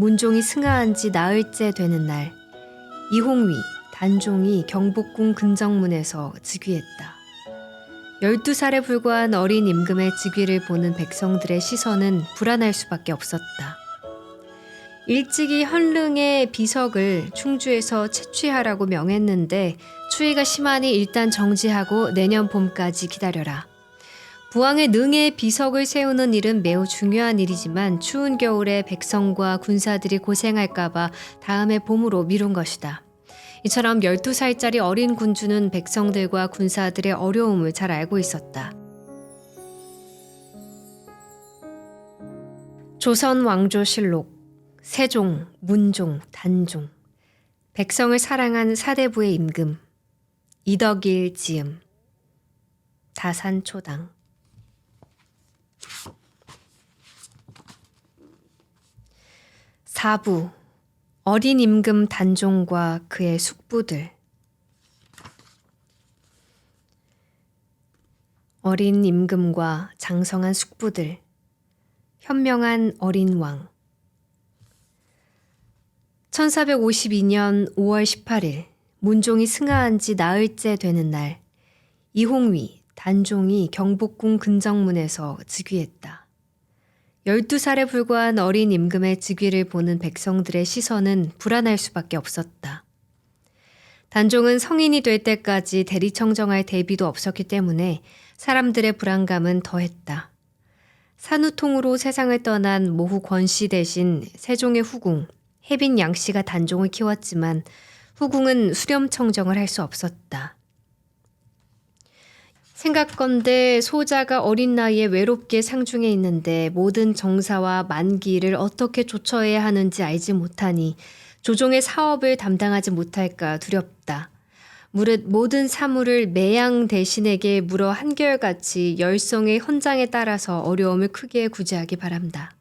문종이 승하한 지 나흘째 되는 날, 이홍위, 단종이 경복궁 근정문에서 즉위했다. 12살에 불과한 어린 임금의 즉위를 보는 백성들의 시선은 불안할 수밖에 없었다. 일찍이 현릉의 비석을 충주에서 채취하라고 명했는데 추위가 심하니 일단 정지하고 내년 봄까지 기다려라. 부왕의 능의 비석을 세우는 일은 매우 중요한 일이지만 추운 겨울에 백성과 군사들이 고생할까봐 다음해 봄으로 미룬 것이다. 이처럼 12살짜리 어린 군주는 백성들과 군사들의 어려움을 잘 알고 있었다. 조선왕조실록 세종, 문종, 단종 백성을 사랑한 사대부의 임금 이덕일 지음 다산초당 사부 어린 임금 단종과 그의 숙부들 어린 임금과 장성한 숙부들 현명한 어린 왕 1452년 5월 18일 문종이 승하한 지 나흘째 되는 날 이홍위, 단종이 경복궁 근정문에서 즉위했다. 12살에 불과한 어린 임금의 즉위를 보는 백성들의 시선은 불안할 수밖에 없었다. 단종은 성인이 될 때까지 대리청정할 대비도 없었기 때문에 사람들의 불안감은 더했다. 산후통으로 세상을 떠난 모후 권씨 대신 세종의 후궁, 혜빈 양씨가 단종을 키웠지만 후궁은 수렴청정을 할 수 없었다. 생각건대 소자가 어린 나이에 외롭게 상중에 있는데 모든 정사와 만기를 어떻게 조처해야 하는지 알지 못하니 조종의 사업을 담당하지 못할까 두렵다. 무릇 모든 사물을 매양 대신에게 물어 한결같이 열성의 헌장에 따라서 어려움을 크게 구제하기 바란다.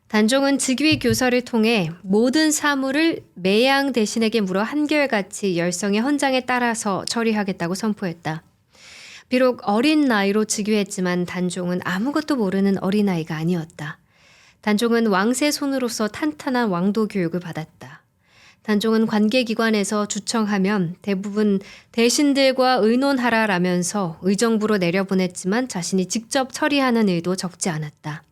단종은 즉위 교서를 통해 모든 사물을 매양 대신에게 물어 한결같이 열성의 헌장에 따라서 처리하겠다고 선포했다. 비록 어린 나이로 즉위했지만 단종은 아무것도 모르는 어린아이가 아니었다. 단종은 왕세 손으로서 탄탄한 왕도 교육을 받았다. 단종은 관계기관에서 주청하면 대부분 대신들과 의논하라라면서 의정부로 내려보냈지만 자신이 직접 처리하는 일도 적지 않았다.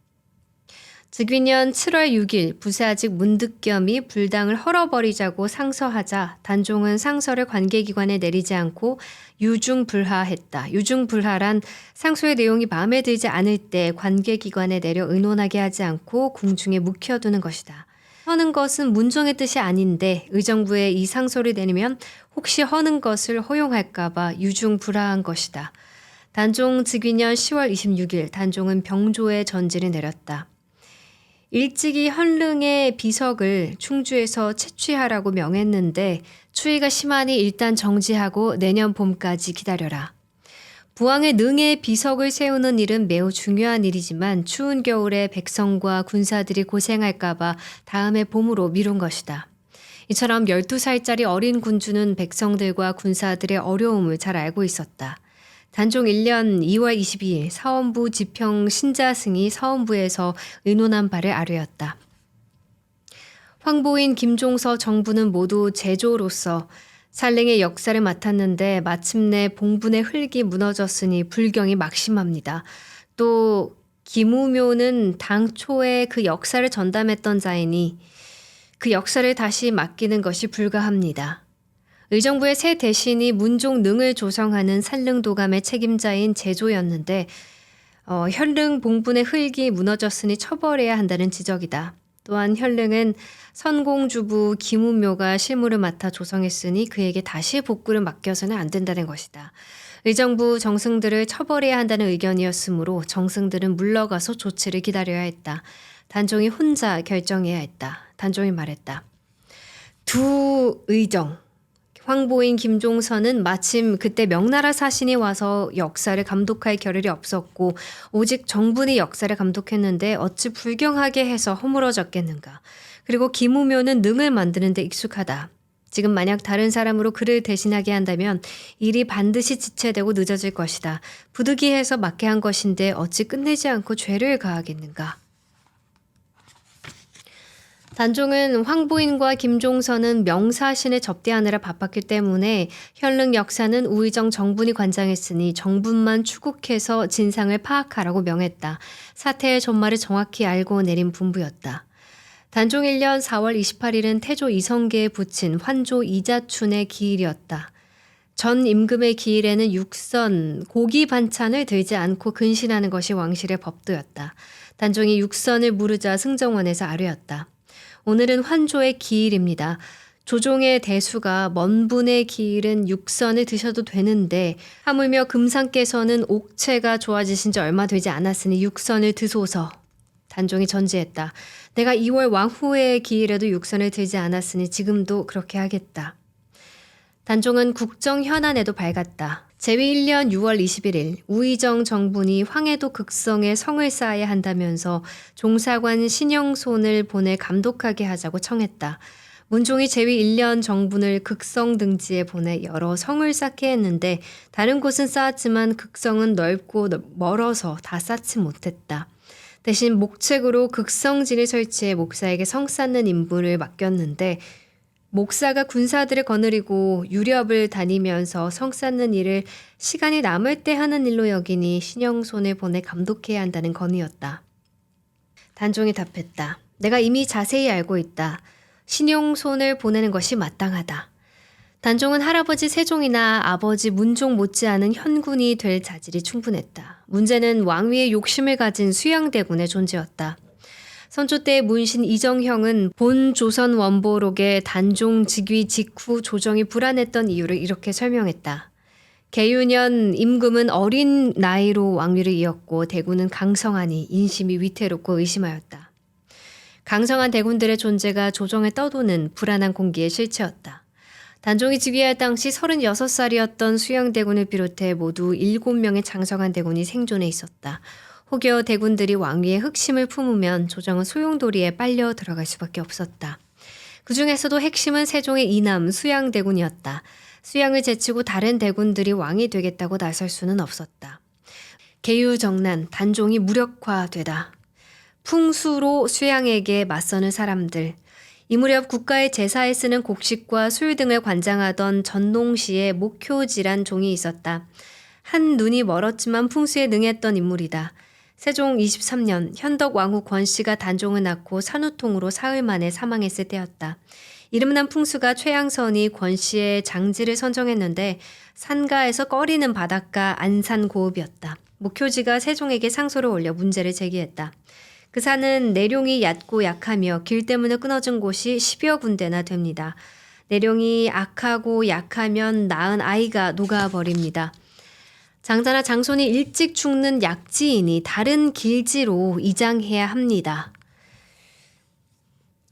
즉위년 7월 6일 부사직 문득겸이 불당을 헐어버리자고 상서하자 단종은 상서를 관계기관에 내리지 않고 유중불하했다. 유중불하란 상소의 내용이 마음에 들지 않을 때 관계기관에 내려 의논하게 하지 않고 궁중에 묵혀두는 것이다. 허는 것은 문종의 뜻이 아닌데 의정부에 이 상소를 내리면 혹시 허는 것을 허용할까봐 유중불하한 것이다. 단종 즉위년 10월 26일 단종은 병조의 전지를 내렸다. 일찍이 현릉의 비석을 충주에서 채취하라고 명했는데 추위가 심하니 일단 정지하고 내년 봄까지 기다려라. 부왕의 능의 비석을 세우는 일은 매우 중요한 일이지만 추운 겨울에 백성과 군사들이 고생할까봐 다음해 봄으로 미룬 것이다. 이처럼 12살짜리 어린 군주는 백성들과 군사들의 어려움을 잘 알고 있었다. 단종 1년 2월 22일 사원부 지평 신자승이 사원부에서 의논한 바를 아뢰었다. 황보인 김종서 정부는 모두 제조로서 산랭의 역사를 맡았는데 마침내 봉분의 흙이 무너졌으니 불경이 막심합니다. 또 김우묘는 당초에 그 역사를 전담했던 자이니 그 역사를 다시 맡기는 것이 불가합니다. 의정부의 새 대신이 문종 능을 조성하는 산릉도감의 책임자인 제조였는데 현릉 봉분의 흙이 무너졌으니 처벌해야 한다는 지적이다. 또한 현릉은 선공주부 김우묘가 실무를 맡아 조성했으니 그에게 다시 복구를 맡겨서는 안 된다는 것이다. 의정부 정승들을 처벌해야 한다는 의견이었으므로 정승들은 물러가서 조치를 기다려야 했다. 단종이 혼자 결정해야 했다. 단종이 말했다. 두 의정 황보인 김종서는 마침 그때 명나라 사신이 와서 역사를 감독할 겨를이 없었고 오직 정분이 역사를 감독했는데 어찌 불경하게 해서 허물어졌겠는가. 그리고 김우묘는 능을 만드는 데 익숙하다. 지금 만약 다른 사람으로 그를 대신하게 한다면 일이 반드시 지체되고 늦어질 것이다. 부득이해서 맡게 한 것인데 어찌 끝내지 않고 죄를 가하겠는가. 단종은 황보인과 김종선은 명사신을 접대하느라 바빴기 때문에 현릉 역사는 우의정 정분이 관장했으니 정분만 추국해서 진상을 파악하라고 명했다. 사태의 전말을 정확히 알고 내린 분부였다. 단종 1년 4월 28일은 태조 이성계에 붙인 환조 이자춘의 기일이었다. 전 임금의 기일에는 육선, 고기 반찬을 들지 않고 근신하는 것이 왕실의 법도였다. 단종이 육선을 물으자 승정원에서 아뢰었다. 오늘은 환조의 기일입니다. 조종의 대수가 먼 분의 기일은 육선을 드셔도 되는데 하물며 금상께서는 옥체가 좋아지신 지 얼마 되지 않았으니 육선을 드소서. 단종이 전지했다. 내가 2월 왕후의 기일에도 육선을 들지 않았으니 지금도 그렇게 하겠다. 단종은 국정 현안에도 밝았다. 제위 1년 6월 21일 우의정 정분이 황해도 극성에 성을 쌓아야 한다면서 종사관 신영손을 보내 감독하게 하자고 청했다. 문종이 제위 1년 정분을 극성 등지에 보내 여러 성을 쌓게 했는데 다른 곳은 쌓았지만 극성은 넓고 멀어서 다 쌓지 못했다. 대신 목책으로 극성진을 설치해 목사에게 성 쌓는 임무를 맡겼는데 목사가 군사들을 거느리고 유렵을 다니면서 성 쌓는 일을 시간이 남을 때 하는 일로 여기니 신영손을 보내 감독해야 한다는 건의였다. 단종이 답했다. 내가 이미 자세히 알고 있다. 신영손을 보내는 것이 마땅하다. 단종은 할아버지 세종이나 아버지 문종 못지않은 현군이 될 자질이 충분했다. 문제는 왕위의 욕심을 가진 수양대군의 존재였다. 선조 때 문신 이정형은 본 조선 원보록의 단종 즉위 직후 조정이 불안했던 이유를 이렇게 설명했다. 개유년 임금은 어린 나이로 왕위를 이었고 대군은 강성하니 인심이 위태롭고 의심하였다. 강성한 대군들의 존재가 조정에 떠도는 불안한 공기의 실체였다. 단종이 즉위할 당시 36살이었던 수양대군을 비롯해 모두 7명의 장성한 대군이 생존해 있었다. 혹여 대군들이 왕위의 흑심을 품으면 조정은 소용돌이에 빨려 들어갈 수밖에 없었다. 그 중에서도 핵심은 세종의 이남 수양대군이었다. 수양을 제치고 다른 대군들이 왕이 되겠다고 나설 수는 없었다. 계유정난, 단종이 무력화되다. 풍수로 수양에게 맞서는 사람들. 이 무렵 국가의 제사에 쓰는 곡식과 술 등을 관장하던 전농시에 목효지란 종이 있었다. 한 눈이 멀었지만 풍수에 능했던 인물이다. 세종 23년 현덕 왕후 권씨가 단종을 낳고 산후통으로 사흘 만에 사망했을 때였다. 이름난 풍수가 최양선이 권씨의 장지를 선정했는데 산가에서 꺼리는 바닷가 안산고읍이었다. 목효지가 세종에게 상소를 올려 문제를 제기했다. 그 산은 내룡이 얕고 약하며 길 때문에 끊어진 곳이 10여 군데나 됩니다. 내룡이 악하고 약하면 낳은 아이가 녹아버립니다. 장자나 장손이 일찍 죽는 약지이니 다른 길지로 이장해야 합니다.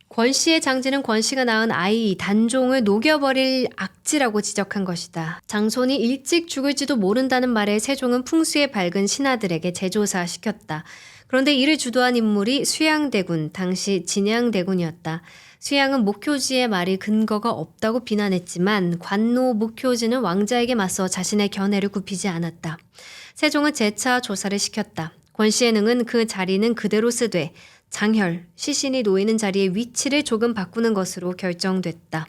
권씨의 장지는 권씨가 낳은 아이 단종을 녹여버릴 악지라고 지적한 것이다. 장손이 일찍 죽을지도 모른다는 말에 세종은 풍수에 밝은 신하들에게 재조사시켰다. 그런데 이를 주도한 인물이 수양대군, 당시 진양대군이었다. 수양은 목효지의 말이 근거가 없다고 비난했지만 관노 목효지는 왕자에게 맞서 자신의 견해를 굽히지 않았다. 세종은 재차 조사를 시켰다. 권씨의 능은 그 자리는 그대로 쓰되 장혈, 시신이 놓이는 자리의 위치를 조금 바꾸는 것으로 결정됐다.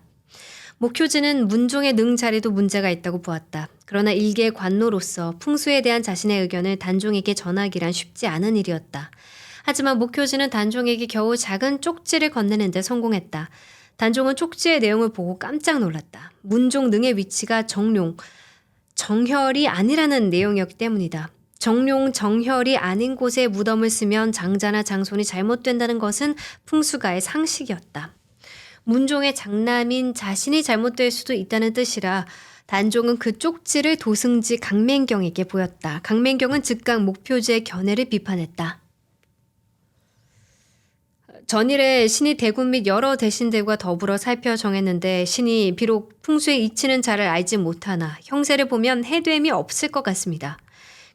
목효지는 문종의 능 자리도 문제가 있다고 보았다. 그러나 일개 관노로서 풍수에 대한 자신의 의견을 단종에게 전하기란 쉽지 않은 일이었다. 하지만 목효지는 단종에게 겨우 작은 쪽지를 건네는 데 성공했다. 단종은 쪽지의 내용을 보고 깜짝 놀랐다. 문종 능의 위치가 정룡, 정혈이 아니라는 내용이었기 때문이다. 정룡, 정혈이 아닌 곳에 무덤을 쓰면 장자나 장손이 잘못된다는 것은 풍수가의 상식이었다. 문종의 장남인 자신이 잘못될 수도 있다는 뜻이라 단종은 그 쪽지를 도승지 강맹경에게 보였다. 강맹경은 즉각 목효지의 견해를 비판했다. 전일에 신이 대군 및 여러 대신들과 더불어 살펴 정했는데 신이 비록 풍수의 이치는 잘 알지 못하나 형세를 보면 해됨이 없을 것 같습니다.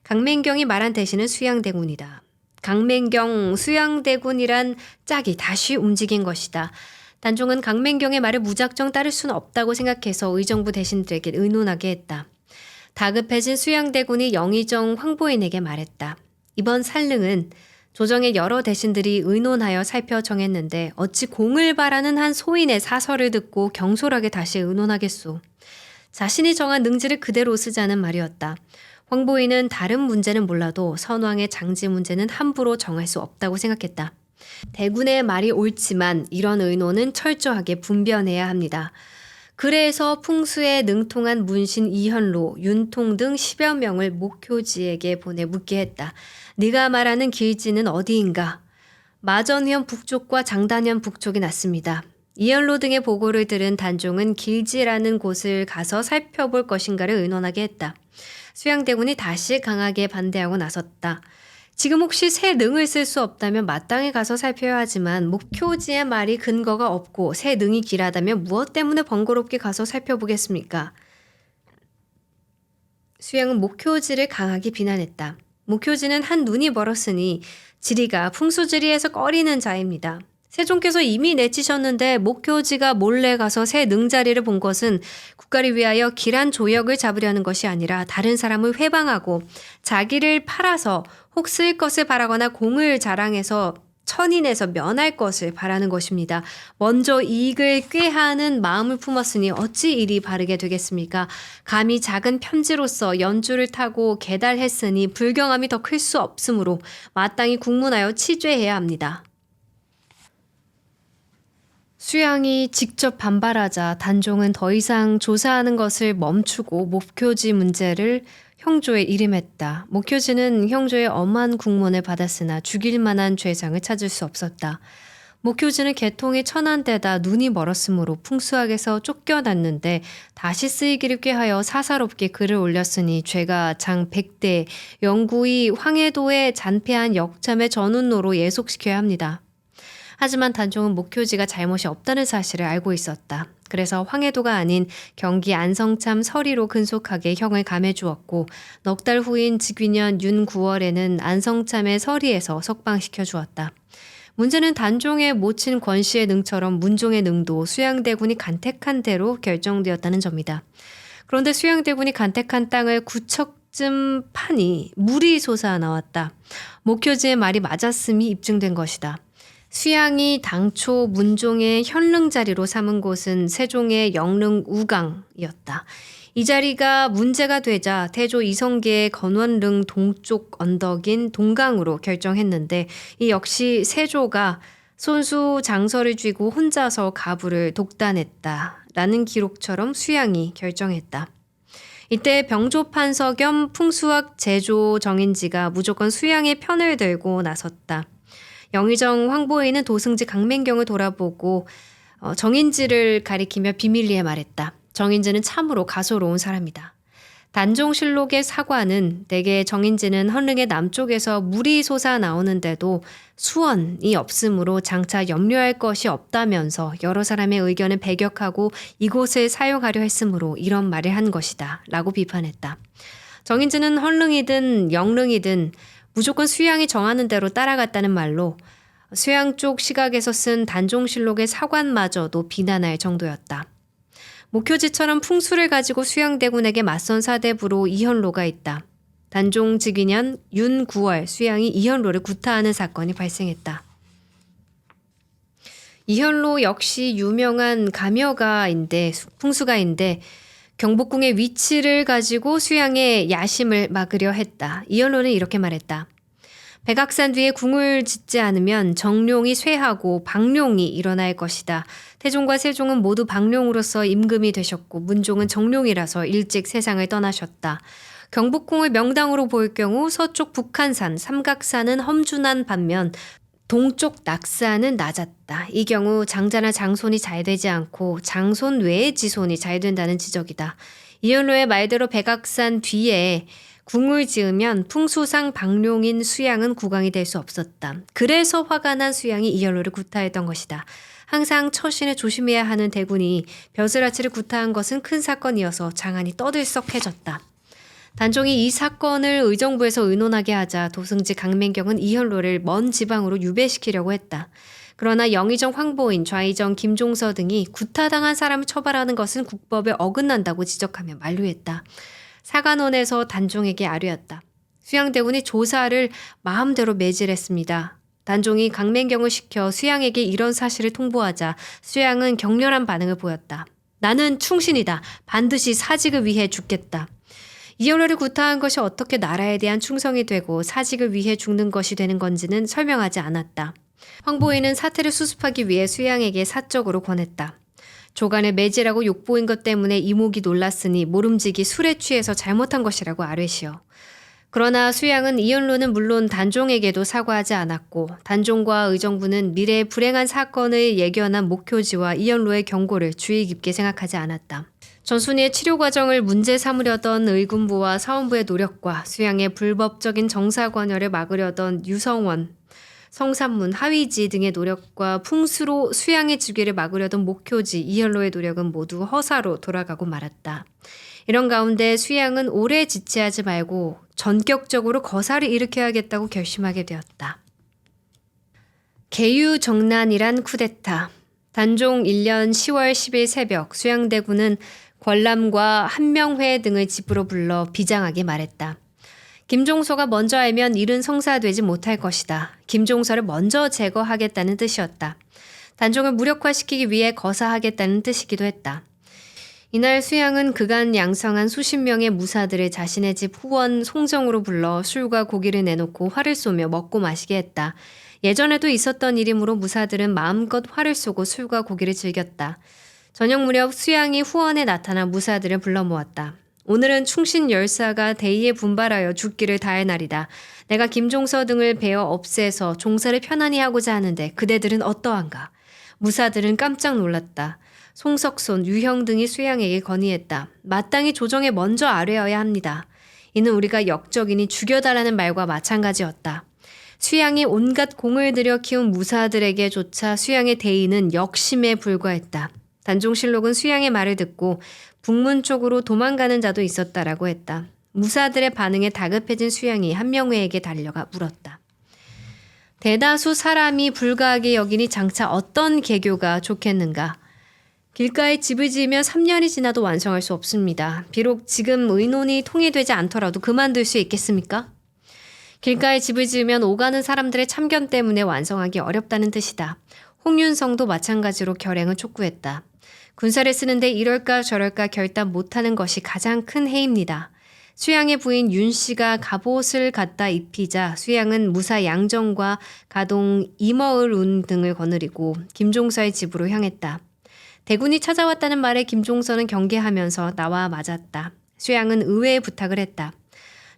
강맹경이 말한 대신은 수양대군이다. 강맹경, 수양대군이란 짝이 다시 움직인 것이다. 단종은 강맹경의 말을 무작정 따를 수는 없다고 생각해서 의정부 대신들에게 의논하게 했다. 다급해진 수양대군이 영의정 황보인에게 말했다. 이번 살릉은 조정의 여러 대신들이 의논하여 살펴 정했는데 어찌 공을 바라는 한 소인의 사설을 듣고 경솔하게 다시 의논하겠소. 자신이 정한 능지를 그대로 쓰자는 말이었다. 황보인은 다른 문제는 몰라도 선왕의 장지 문제는 함부로 정할 수 없다고 생각했다. 대군의 말이 옳지만 이런 의논은 철저하게 분변해야 합니다. 그래서 풍수에 능통한 문신 이현로, 윤통 등 10여 명을 목효지에게 보내 묻게 했다. 네가 말하는 길지는 어디인가? 마전현 북쪽과 장단현 북쪽이 났습니다. 이현로 등의 보고를 들은 단종은 길지라는 곳을 가서 살펴볼 것인가를 의논하게 했다. 수양대군이 다시 강하게 반대하고 나섰다. 지금 혹시 새 능을 쓸 수 없다면 마땅히 가서 살펴야 하지만 목효지의 말이 근거가 없고 새 능이 길하다면 무엇 때문에 번거롭게 가서 살펴보겠습니까? 수양은 목효지를 강하게 비난했다. 목효지는 한 눈이 멀었으니 지리가 풍수지리에서 꺼리는 자입니다. 세종께서 이미 내치셨는데 목효지가 몰래 가서 새 능자리를 본 것은 국가를 위하여 길한 조역을 잡으려는 것이 아니라 다른 사람을 회방하고 자기를 팔아서 혹 쓸 것을 바라거나 공을 자랑해서 천인에서 면할 것을 바라는 것입니다. 먼저 이익을 꾀하는 마음을 품었으니 어찌 일이 바르게 되겠습니까? 감히 작은 편지로서 연주를 타고 계달했으니 불경함이 더 클 수 없으므로 마땅히 국문하여 치죄해야 합니다. 수양이 직접 반발하자 단종은 더 이상 조사하는 것을 멈추고 목효지 문제를 형조에 일임했다. 목효지는 형조의 엄한 국문을 받았으나 죽일 만한 죄상을 찾을 수 없었다. 목효지는 개통이 천한 데다 눈이 멀었으므로 풍수학에서 쫓겨났는데 다시 쓰이기를 꾀하여 사사롭게 글을 올렸으니 죄가 장 100대 영구히 황해도에 잔패한 역참의 전운노로 예속시켜야 합니다. 하지만 단종은 목효지가 잘못이 없다는 사실을 알고 있었다. 그래서 황해도가 아닌 경기 안성참 서리로 근속하게 형을 감해주었고 넉 달 후인 직위년 윤 9월에는 안성참의 서리에서 석방시켜 주었다. 문제는 단종의 모친 권씨의 능처럼 문종의 능도 수양대군이 간택한 대로 결정되었다는 점이다. 그런데 수양대군이 간택한 땅을 9척쯤 파니 물이 솟아 나왔다. 목효지의 말이 맞았음이 입증된 것이다. 수양이 당초 문종의 현릉 자리로 삼은 곳은 세종의 영릉 우강이었다. 이 자리가 문제가 되자 태조 이성계의 건원릉 동쪽 언덕인 동강으로 결정했는데 이 역시 세조가 손수 장서를 쥐고 혼자서 가부를 독단했다라는 기록처럼 수양이 결정했다. 이때 병조판서 겸 풍수학 제조 정인지가 무조건 수양의 편을 들고 나섰다. 영의정 황보인은 도승지 강맹경을 돌아보고 정인지를 가리키며 비밀리에 말했다. 정인지는 참으로 가소로운 사람이다. 단종실록의 사관은 대개 정인지는 헌릉의 남쪽에서 물이 솟아 나오는데도 수원이 없으므로 장차 염려할 것이 없다면서 여러 사람의 의견을 배격하고 이곳을 사용하려 했으므로 이런 말을 한 것이다 라고 비판했다. 정인지는 헌릉이든 영릉이든 무조건 수양이 정하는 대로 따라갔다는 말로 수양 쪽 시각에서 쓴 단종실록의 사관마저도 비난할 정도였다. 목효지처럼 풍수를 가지고 수양대군에게 맞선 사대부로 이현로가 있다. 단종 즉위년 윤 9월 수양이 이현로를 구타하는 사건이 발생했다. 이현로 역시 유명한 가묘가인데 풍수가인데 경복궁의 위치를 가지고 수양의 야심을 막으려 했다. 이현로는 이렇게 말했다. 백악산 뒤에 궁을 짓지 않으면 정룡이 쇠하고 박룡이 일어날 것이다. 태종과 세종은 모두 박룡으로서 임금이 되셨고 문종은 정룡이라서 일찍 세상을 떠나셨다. 경복궁을 명당으로 볼 경우 서쪽 북한산, 삼각산은 험준한 반면 동쪽 낙산은 낮았다. 이 경우 장자나 장손이 잘 되지 않고 장손 외의 지손이 잘 된다는 지적이다. 이현로의 말대로 백악산 뒤에 궁을 지으면 풍수상 박룡인 수양은 국왕이 될 수 없었다. 그래서 화가 난 수양이 이현로를 구타했던 것이다. 항상 처신을 조심해야 하는 대군이 벼슬아치를 구타한 것은 큰 사건이어서 장안이 떠들썩해졌다. 단종이 이 사건을 의정부에서 의논하게 하자 도승지 강맹경은 이현로를 먼 지방으로 유배시키려고 했다. 그러나 영의정 황보인, 좌의정 김종서 등이 구타당한 사람을 처벌하는 것은 국법에 어긋난다고 지적하며 만류했다. 사관원에서 단종에게 아뢰었다. 수양대군이 조사를 마음대로 매질했습니다. 단종이 강맹경을 시켜 수양에게 이런 사실을 통보하자 수양은 격렬한 반응을 보였다. 나는 충신이다. 반드시 사직을 위해 죽겠다. 이연로를 구타한 것이 어떻게 나라에 대한 충성이 되고 사직을 위해 죽는 것이 되는 건지는 설명하지 않았다. 황보이는 사태를 수습하기 위해 수양에게 사적으로 권했다. 조간을 매질하고 욕보인 것 때문에 이목이 놀랐으니 모름지기 술에 취해서 잘못한 것이라고 아뢰시오. 그러나 수양은 이연로는 물론 단종에게도 사과하지 않았고 단종과 의정부는 미래의 불행한 사건을 예견한 목효지와 이연로의 경고를 주의 깊게 생각하지 않았다. 전순이의 치료 과정을 문제 삼으려던 의군부와 사원부의 노력과 수양의 불법적인 정사관여를 막으려던 유성원, 성산문, 하위지 등의 노력과 풍수로 수양의 즉위를 막으려던 목효지, 이연로의 노력은 모두 허사로 돌아가고 말았다. 이런 가운데 수양은 오래 지체하지 말고 전격적으로 거사를 일으켜야겠다고 결심하게 되었다. 계유정난이란 쿠데타. 단종 1년 10월 10일 새벽 수양대군은 권람과 한명회 등을 집으로 불러 비장하게 말했다. 김종서가 먼저 알면 일은 성사되지 못할 것이다. 김종서를 먼저 제거하겠다는 뜻이었다. 단종을 무력화시키기 위해 거사하겠다는 뜻이기도 했다. 이날 수양은 그간 양성한 수십 명의 무사들을 자신의 집 후원 송정으로 불러 술과 고기를 내놓고 화를 쏘며 먹고 마시게 했다. 예전에도 있었던 일이므로 무사들은 마음껏 화를 쏘고 술과 고기를 즐겼다. 저녁 무렵 수양이 후원에 나타나 무사들을 불러 모았다. 오늘은 충신 열사가 대의에 분발하여 죽기를 다할 날이다. 내가 김종서 등을 베어 없애서 종사를 편안히 하고자 하는데 그대들은 어떠한가? 무사들은 깜짝 놀랐다. 송석손, 유형 등이 수양에게 건의했다. 마땅히 조정에 먼저 아뢰어야 합니다. 이는 우리가 역적이니 죽여달라는 말과 마찬가지였다. 수양이 온갖 공을 들여 키운 무사들에게조차 수양의 대의는 역심에 불과했다. 단종실록은 수양의 말을 듣고 북문 쪽으로 도망가는 자도 있었다라고 했다. 무사들의 반응에 다급해진 수양이 한명회에게 달려가 물었다. 대다수 사람이 불가하게 여기니 장차 어떤 개교가 좋겠는가? 길가에 집을 지으면 3년이 지나도 완성할 수 없습니다. 비록 지금 의논이 통일되지 않더라도 그만둘 수 있겠습니까? 길가에 집을 지으면 오가는 사람들의 참견 때문에 완성하기 어렵다는 뜻이다. 홍윤성도 마찬가지로 결행을 촉구했다. 군사를 쓰는데 이럴까 저럴까 결단 못하는 것이 가장 큰 해입니다. 수양의 부인 윤 씨가 갑옷을 갖다 입히자 수양은 무사 양정과 가동 임어을운 등을 거느리고 김종서의 집으로 향했다. 대군이 찾아왔다는 말에 김종서는 경계하면서 나와 맞았다. 수양은 의외의 부탁을 했다.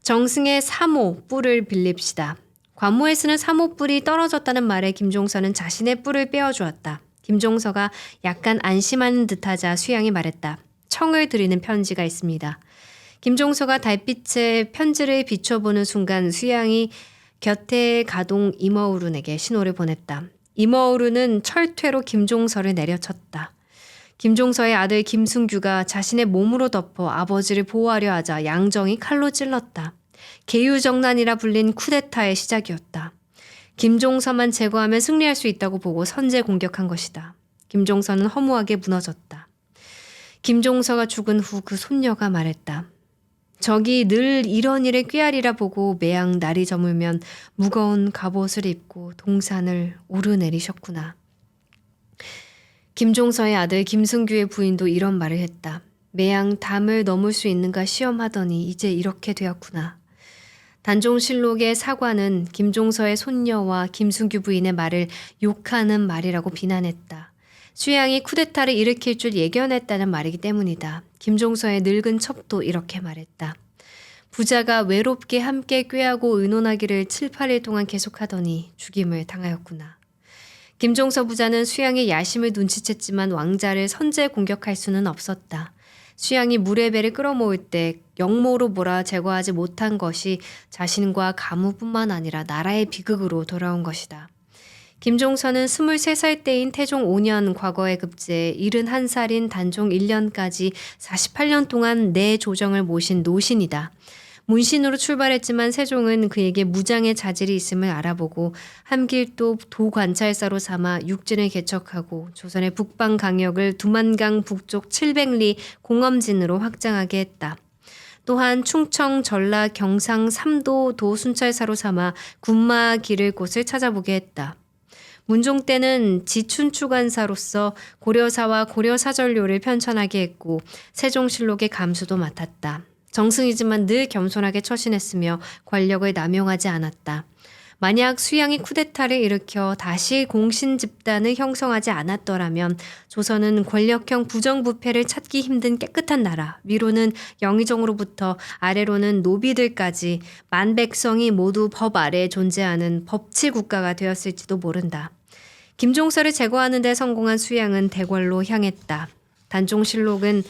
정승의 사모 뿔을 빌립시다. 관모에 쓰는 사모 뿔이 떨어졌다는 말에 김종서는 자신의 뿔을 빼어주었다. 김종서가 약간 안심하는 듯하자 수양이 말했다. 청을 드리는 편지가 있습니다. 김종서가 달빛에 편지를 비춰보는 순간 수양이 곁에 가동 임어우룬에게 신호를 보냈다. 임어우룬은 철퇴로 김종서를 내려쳤다. 김종서의 아들 김승규가 자신의 몸으로 덮어 아버지를 보호하려 하자 양정이 칼로 찔렀다. 계유정난이라 불린 쿠데타의 시작이었다. 김종서만 제거하면 승리할 수 있다고 보고 선제 공격한 것이다. 김종서는 허무하게 무너졌다. 김종서가 죽은 후 그 손녀가 말했다. 적이 늘 이런 일에 꾀하리라 보고 매양 날이 저물면 무거운 갑옷을 입고 동산을 오르내리셨구나. 김종서의 아들 김승규의 부인도 이런 말을 했다. 매양 담을 넘을 수 있는가 시험하더니 이제 이렇게 되었구나. 단종실록의 사관은 김종서의 손녀와 김승규 부인의 말을 욕하는 말이라고 비난했다. 수양이 쿠데타를 일으킬 줄 예견했다는 말이기 때문이다. 김종서의 늙은 첩도 이렇게 말했다. 부자가 외롭게 함께 꾀하고 의논하기를 7, 8일 동안 계속하더니 죽임을 당하였구나. 김종서 부자는 수양의 야심을 눈치챘지만 왕자를 선제 공격할 수는 없었다. 수양이 물의 배를 끌어모을 때 영모로 몰아 제거하지 못한 것이 자신과 가무뿐만 아니라 나라의 비극으로 돌아온 것이다. 김종서는 23살 때인 태종 5년 과거에 급제해 71살인 단종 1년까지 48년 동안 내 조정을 모신 노신이다. 문신으로 출발했지만 세종은 그에게 무장의 자질이 있음을 알아보고 함길도 도관찰사로 삼아 육진을 개척하고 조선의 북방 강역을 두만강 북쪽 700리 공엄진으로 확장하게 했다. 또한 충청, 전라, 경상, 삼도 도 순찰사로 삼아 군마 기를 곳을 찾아보게 했다. 문종 때는 지춘추관사로서 고려사와 고려사전료를 편찬하게 했고 세종실록의 감수도 맡았다. 정승이지만 늘 겸손하게 처신했으며 권력을 남용하지 않았다. 만약 수양이 쿠데타를 일으켜 다시 공신 집단을 형성하지 않았더라면 조선은 권력형 부정부패를 찾기 힘든 깨끗한 나라, 위로는 영의정으로부터 아래로는 노비들까지 만 백성이 모두 법 아래에 존재하는 법치 국가가 되었을지도 모른다. 김종서를 제거하는 데 성공한 수양은 대궐로 향했다. 단종실록은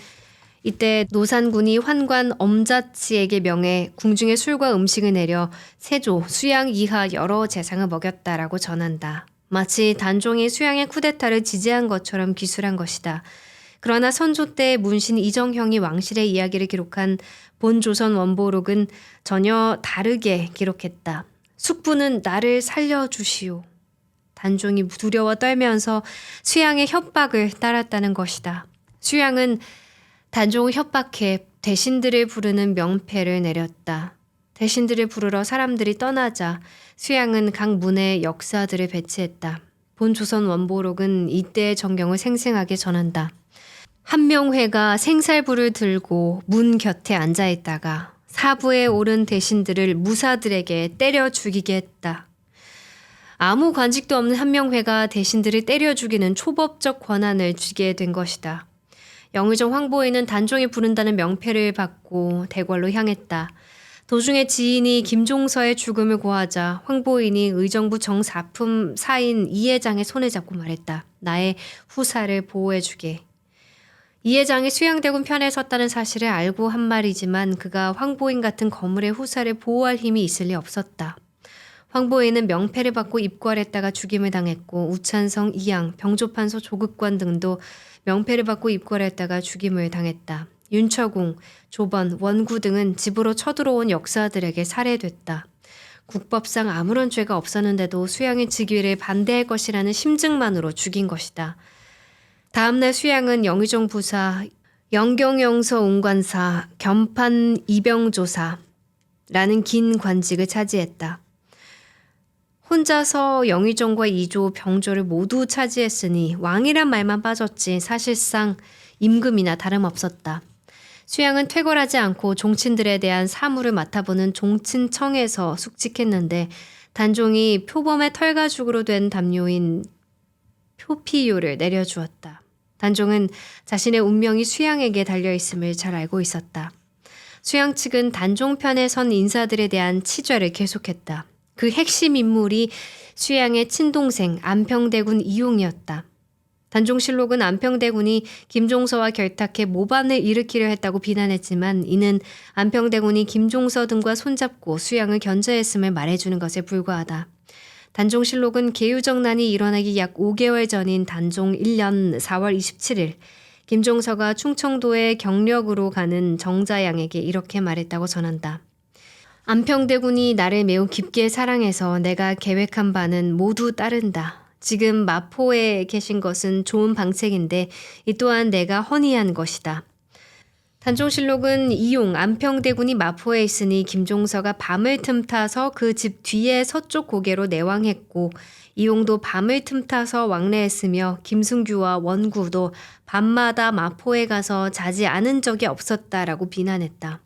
이때 노산군이 환관 엄자치에게 명해 궁중에 술과 음식을 내려 세조, 수양 이하 여러 재상을 먹였다라고 전한다. 마치 단종이 수양의 쿠데타를 지지한 것처럼 기술한 것이다. 그러나 선조 때 문신 이정형이 왕실의 이야기를 기록한 본조선 원보록은 전혀 다르게 기록했다. 숙부는 나를 살려주시오. 단종이 두려워 떨면서 수양의 협박을 따랐다는 것이다. 수양은 단종을 협박해 대신들을 부르는 명패를 내렸다. 대신들을 부르러 사람들이 떠나자 수양은 각 문에 역사들을 배치했다. 본 조선 원보록은 이때의 전경을 생생하게 전한다. 한명회가 생살부를 들고 문 곁에 앉아있다가 사부에 오른 대신들을 무사들에게 때려 죽이게 했다. 아무 관직도 없는 한명회가 대신들을 때려 죽이는 초법적 권한을 쥐게 된 것이다. 영의정 황보이는 단종이 부른다는 명패를 받고 대궐로 향했다. 도중에 지인이 김종서의 죽음을 고하자 황보인이 의정부 정사품 사인 이회장의 손을 잡고 말했다. 나의 후사를 보호해주게. 이회장이 수양대군 편에 섰다는 사실을 알고 한 말이지만 그가 황보인 같은 거물의 후사를 보호할 힘이 있을 리 없었다. 황보인은 명패를 받고 입궐했다가 죽임을 당했고 우찬성 이양, 병조판서 조급관 등도 명패를 받고 입궐했다가 죽임을 당했다. 윤처궁, 조번, 원구 등은 집으로 쳐들어온 역사들에게 살해됐다. 국법상 아무런 죄가 없었는데도 수양의 즉위를 반대할 것이라는 심증만으로 죽인 것이다. 다음날 수양은 영의정 부사, 영경영서 운관사, 겸판 이병조사라는 긴 관직을 차지했다. 혼자서 영의정과 이조, 병조를 모두 차지했으니 왕이란 말만 빠졌지 사실상 임금이나 다름없었다. 수양은 퇴거하지 않고 종친들에 대한 사무를 맡아보는 종친청에서 숙직했는데 단종이 표범의 털가죽으로 된 담요인 표피요를 내려주었다. 단종은 자신의 운명이 수양에게 달려있음을 잘 알고 있었다. 수양 측은 단종 편에 선 인사들에 대한 치죄를 계속했다. 그 핵심 인물이 수양의 친동생 안평대군 이용이었다. 단종실록은 안평대군이 김종서와 결탁해 모반을 일으키려 했다고 비난했지만 이는 안평대군이 김종서 등과 손잡고 수양을 견제했음을 말해주는 것에 불과하다. 단종실록은 계유정난이 일어나기 약 5개월 전인 단종 1년 4월 27일 김종서가 충청도의 경력으로 가는 정자양에게 이렇게 말했다고 전한다. 안평대군이 나를 매우 깊게 사랑해서 내가 계획한 바는 모두 따른다. 지금 마포에 계신 것은 좋은 방책인데 이 또한 내가 헌의한 것이다. 단종실록은 이용, 안평대군이 마포에 있으니 김종서가 밤을 틈타서 그 집 뒤에 서쪽 고개로 내왕했고 이용도 밤을 틈타서 왕래했으며 김승규와 원구도 밤마다 마포에 가서 자지 않은 적이 없었다라고 비난했다.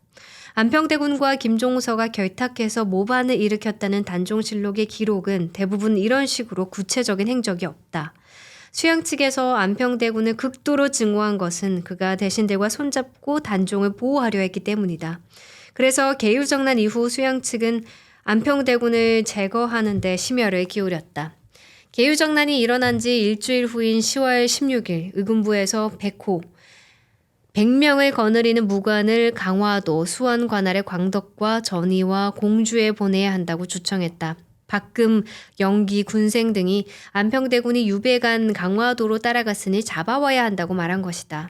안평대군과 김종서가 결탁해서 모반을 일으켰다는 단종실록의 기록은 대부분 이런 식으로 구체적인 행적이 없다. 수양 측에서 안평대군을 극도로 증오한 것은 그가 대신들과 손잡고 단종을 보호하려 했기 때문이다. 그래서 계유정난 이후 수양 측은 안평대군을 제거하는 데 심혈을 기울였다. 계유정난이 일어난 지 일주일 후인 10월 16일 의군부에서 100명을 거느리는 무관을 강화도, 수원 관할의 광덕과 전의와 공주에 보내야 한다고 주청했다. 박금, 영기, 군생 등이 안평대군이 유배간 강화도로 따라갔으니 잡아와야 한다고 말한 것이다.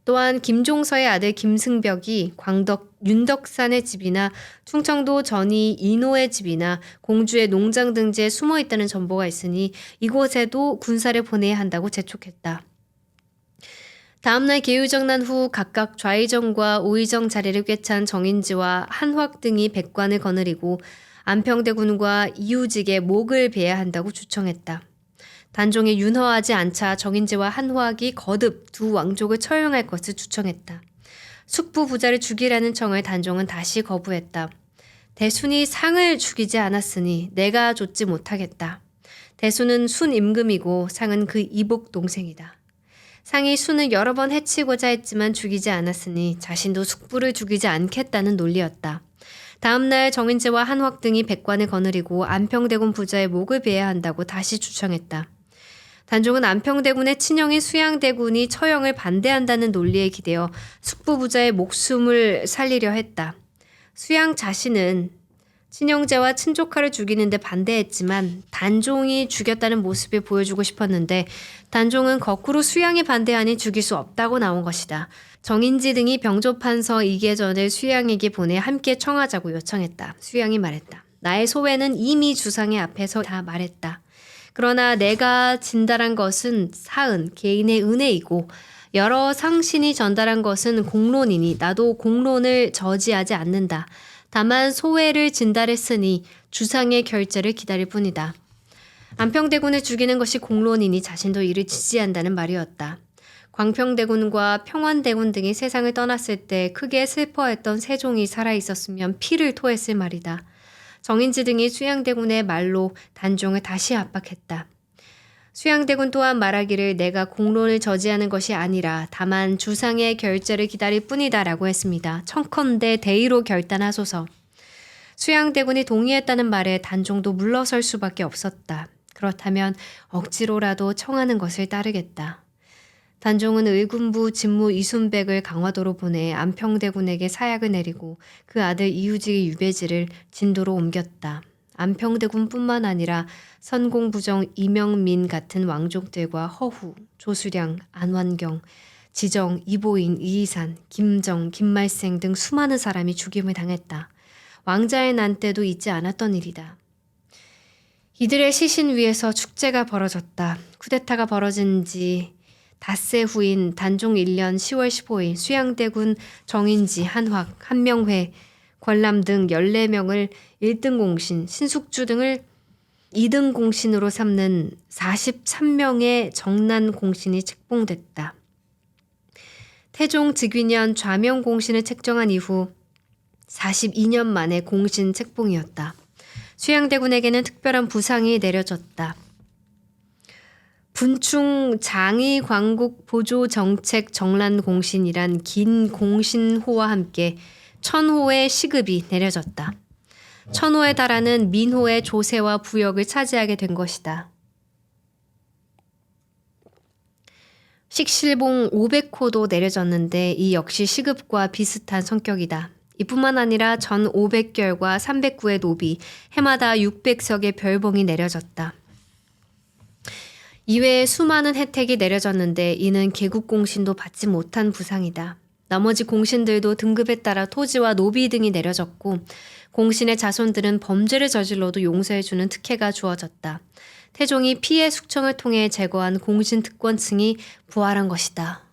또한 김종서의 아들 김승벽이 광덕 윤덕산의 집이나 충청도 전의 인호의 집이나 공주의 농장 등지에 숨어 있다는 정보가 있으니 이곳에도 군사를 보내야 한다고 재촉했다. 다음날 계유정난 후 각각 좌의정과 우의정 자리를 꿰찬 정인지와 한확 등이 백관을 거느리고 안평대군과 이유직의 목을 베야 한다고 주청했다. 단종이 윤허하지 않자 정인지와 한확이 거듭 두 왕족을 처형할 것을 주청했다. 숙부 부자를 죽이라는 청을 단종은 다시 거부했다. 대순이 상을 죽이지 않았으니 내가 좇지 못하겠다. 대순은 순 임금이고 상은 그 이복 동생이다. 상이 순을 여러 번 해치고자 했지만 죽이지 않았으니 자신도 숙부를 죽이지 않겠다는 논리였다. 다음날 정인지와 한확 등이 백관을 거느리고 안평대군 부자의 목을 베야 한다고 다시 주청했다. 단종은 안평대군의 친형인 수양대군이 처형을 반대한다는 논리에 기대어 숙부 부자의 목숨을 살리려 했다. 수양 자신은 친형제와 친조카를 죽이는데 반대했지만 단종이 죽였다는 모습을 보여주고 싶었는데 단종은 거꾸로 수양이 반대하니 죽일 수 없다고 나온 것이다. 정인지 등이 병조판서 이계전을 수양에게 보내 함께 청하자고 요청했다. 수양이 말했다. 나의 소회는 이미 주상의 앞에서 다 말했다. 그러나 내가 진달한 것은 사은, 개인의 은혜이고 여러 상신이 전달한 것은 공론이니 나도 공론을 저지하지 않는다. 다만 소회를 진달했으니 주상의 결재를 기다릴 뿐이다. 안평대군을 죽이는 것이 공론이니 자신도 이를 지지한다는 말이었다. 광평대군과 평안대군 등이 세상을 떠났을 때 크게 슬퍼했던 세종이 살아있었으면 피를 토했을 말이다. 정인지 등이 수양대군의 말로 단종을 다시 압박했다. 수양대군 또한 말하기를 내가 공론을 저지하는 것이 아니라 다만 주상의 결재를 기다릴 뿐이다 라고 했습니다. 청컨대 대의로 결단하소서. 수양대군이 동의했다는 말에 단종도 물러설 수밖에 없었다. 그렇다면 억지로라도 청하는 것을 따르겠다. 단종은 의군부 진무 이순백을 강화도로 보내 안평대군에게 사약을 내리고 그 아들 이유직의 유배지를 진도로 옮겼다. 안평대군뿐만 아니라 선공부정 이명민 같은 왕족들과 허후, 조수량, 안완경, 지정, 이보인, 이이산, 김정, 김말생 등 수많은 사람이 죽임을 당했다. 왕자의 난 때도 잊지 않았던 일이다. 이들의 시신 위에서 축제가 벌어졌다. 쿠데타가 벌어진 지 닷새 후인 단종 1년 10월 15일 수양대군 정인지, 한확, 한명회, 권람 등 14명을 1등 공신, 신숙주 등을 2등 공신으로 삼는 43명의 정난 공신이 책봉됐다. 태종 즉위년 좌명 공신을 책정한 이후 42년 만에 공신 책봉이었다. 수양대군에게는 특별한 부상이 내려졌다. 분충 장의 광국 보조 정책 정란 공신이란 긴 공신호와 함께 1000호의 시급이 내려졌다. 1000호에 달하는 민호의 조세와 부역을 차지하게 된 것이다. 식실봉 500호도 내려졌는데 이 역시 시급과 비슷한 성격이다. 이뿐만 아니라 전 500결과 309의 노비, 해마다 600석의 별봉이 내려졌다. 이외에 수많은 혜택이 내려졌는데 이는 개국공신도 받지 못한 부상이다. 나머지 공신들도 등급에 따라 토지와 노비 등이 내려졌고 공신의 자손들은 범죄를 저질러도 용서해주는 특혜가 주어졌다. 태종이 피해 숙청을 통해 제거한 공신 특권층이 부활한 것이다.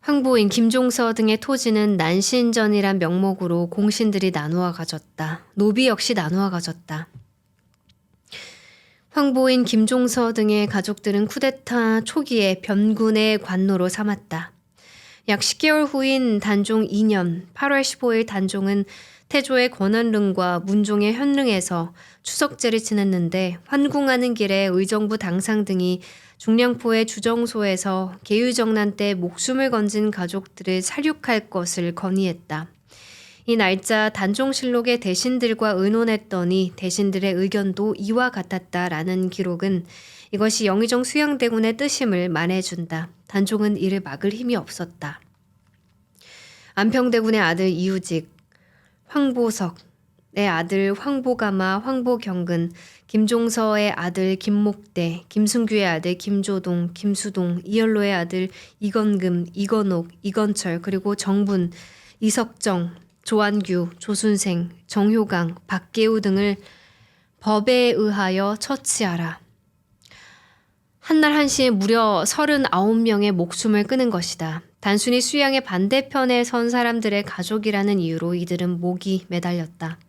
황보인, 김종서 등의 토지는 난신전이란 명목으로 공신들이 나누어 가졌다. 노비 역시 나누어 가졌다. 황보인, 김종서 등의 가족들은 쿠데타 초기에 변군의 관노로 삼았다. 약 10개월 후인 단종 2년 8월 15일 단종은 태조의 권한릉과 문종의 현릉에서 추석제를 지냈는데 환궁하는 길에 의정부 당상 등이 중량포의 주정소에서 계유정난 때 목숨을 건진 가족들을 살육할 것을 건의했다. 이 날짜 단종실록의 대신들과 의논했더니 대신들의 의견도 이와 같았다라는 기록은 이것이 영의정 수양대군의 뜻임을 말해준다. 단종은 이를 막을 힘이 없었다. 안평대군의 아들 이유직, 황보석의 아들 황보가마, 황보경근, 김종서의 아들 김목대, 김순규의 아들 김조동, 김수동, 이연로의 아들 이건금, 이건옥, 이건철, 그리고 정분, 이석정, 조한규, 조순생, 정효강, 박계우 등을 법에 의하여 처치하라. 한날 한시에 무려 39명의 목숨을 끊은 것이다. 단순히 수양의 반대편에 선 사람들의 가족이라는 이유로 이들은 목이 매달렸다.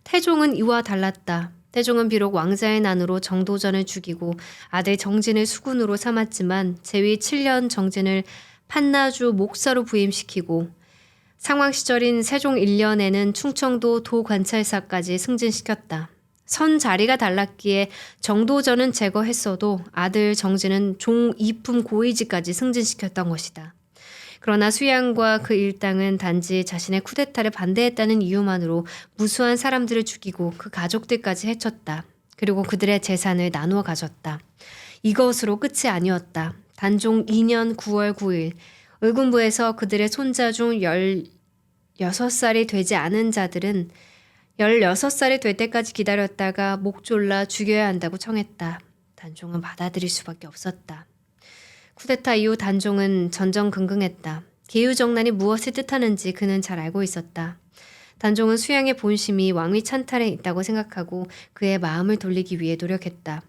태종은 이와 달랐다. 태종은 비록 왕자의 난으로 정도전을 죽이고 아들 정진을 수군으로 삼았지만 재위 7년 정진을 판나주 목사로 부임시키고 상왕 시절인 세종 1년에는 충청도 도관찰사까지 승진시켰다. 선 자리가 달랐기에 정도전은 제거했어도 아들 정진은 종 2품 고위직까지 승진시켰던 것이다. 그러나 수양과 그 일당은 단지 자신의 쿠데타를 반대했다는 이유만으로 무수한 사람들을 죽이고 그 가족들까지 해쳤다. 그리고 그들의 재산을 나누어 가졌다. 이것으로 끝이 아니었다. 단종 2년 9월 9일 의군부에서 그들의 손자 중 16살이 되지 않은 자들은 16살이 될 때까지 기다렸다가 목 졸라 죽여야 한다고 청했다. 단종은 받아들일 수밖에 없었다. 쿠데타 이후 단종은 전전긍긍했다. 계유정난이 무엇을 뜻하는지 그는 잘 알고 있었다. 단종은 수양의 본심이 왕위 찬탈에 있다고 생각하고 그의 마음을 돌리기 위해 노력했다.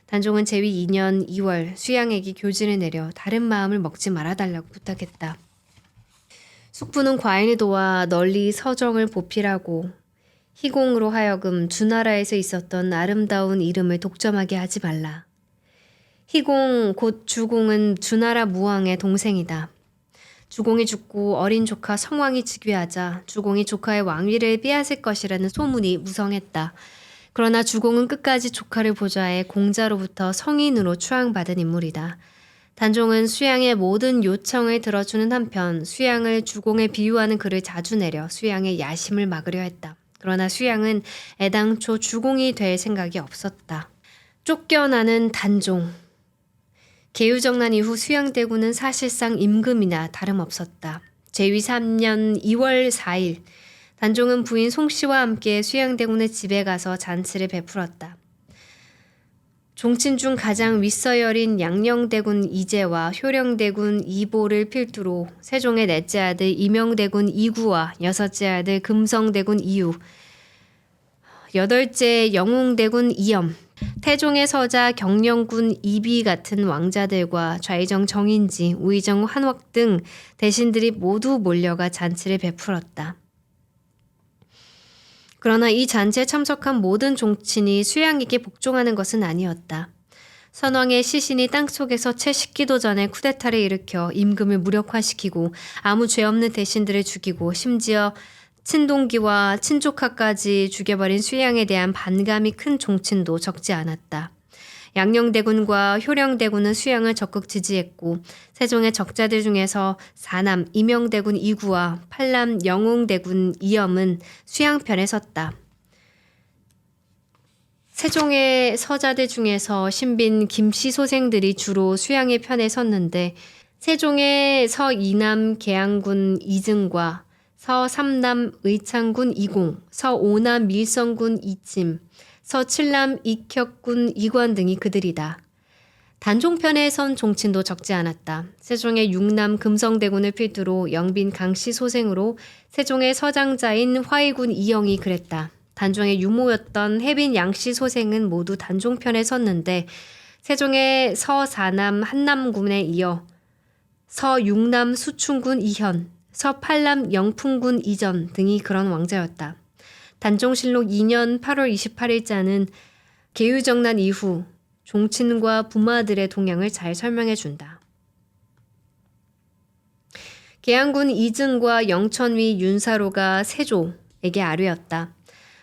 단종은 재위 2년 2월 수양에게 교진을 내려 다른 마음을 먹지 말아달라고 부탁했다. 숙부는 과인을 도와 널리 서정을 보필하고 희공으로 하여금 주나라에서 있었던 아름다운 이름을 독점하게 하지 말라. 희공 곧 주공은 주나라 무왕의 동생이다. 주공이 죽고 어린 조카 성왕이 즉위하자 주공이 조카의 왕위를 빼앗을 것이라는 소문이 무성했다. 그러나 주공은 끝까지 조카를 보좌해 공자로부터 성인으로 추앙받은 인물이다. 단종은 수양의 모든 요청을 들어주는 한편 수양을 주공에 비유하는 글을 자주 내려 수양의 야심을 막으려 했다. 그러나 수양은 애당초 주공이 될 생각이 없었다. 쫓겨나는 단종. 계유정난 이후 수양대군은 사실상 임금이나 다름없었다. 재위 3년 2월 4일 단종은 부인 송씨와 함께 수양대군의 집에 가서 잔치를 베풀었다. 종친 중 가장 윗서열인 양녕대군 이재와 효령대군 이보를 필두로 세종의 넷째 아들 이명대군 이구와 여섯째 아들 금성대군 이유, 여덟째 영웅대군 이염, 태종의 서자 경령군 이비 같은 왕자들과 좌의정 정인지, 우의정 한웍 등 대신들이 모두 몰려가 잔치를 베풀었다. 그러나 이 잔치에 참석한 모든 종친이 수양에게 복종하는 것은 아니었다. 선왕의 시신이 땅속에서 채 식기도 전에 쿠데타를 일으켜 임금을 무력화시키고 아무 죄 없는 대신들을 죽이고 심지어 친동기와 친조카까지 죽여버린 수양에 대한 반감이 큰 종친도 적지 않았다. 양녕대군과 효령대군은 수양을 적극 지지했고 세종의 적자들 중에서 사남 이명대군 이구와 팔남 영웅대군 이염은 수양 편에 섰다. 세종의 서자들 중에서 신빈 김씨 소생들이 주로 수양의 편에 섰는데 세종의 서이남 계양군 이증과 서삼남 의창군 이공, 서오남 밀성군 이침, 서칠남 익혁군 이관 등이 그들이다. 단종편에 선 종친도 적지 않았다. 세종의 육남 금성대군을 필두로 영빈 강씨 소생으로 세종의 서장자인 화의군 이영이 그랬다. 단종의 유모였던 해빈 양씨 소생은 모두 단종편에 섰는데 세종의 서사남 한남군에 이어 서육남 수충군 이현, 서팔남 영풍군 이전 등이 그런 왕자였다. 단종실록 2년 8월 28일자는 계유정난 이후 종친과 부마들의 동향을 잘 설명해준다. 계양군 이증과 영천위 윤사로가 세조에게 아뢰었다.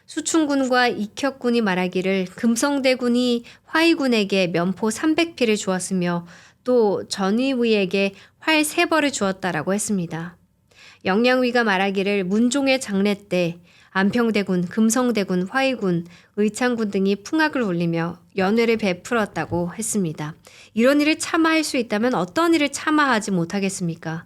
수충군과 익혁군이 말하기를 금성대군이 화의군에게 면포 300피를 주었으며 또 전의위에게 활 3벌을 주었다라고 했습니다. 영양위가 말하기를 문종의 장례 때 안평대군, 금성대군, 화의군, 의창군 등이 풍악을 울리며 연회를 베풀었다고 했습니다. 이런 일을 참아할 수 있다면 어떤 일을 참아하지 못하겠습니까?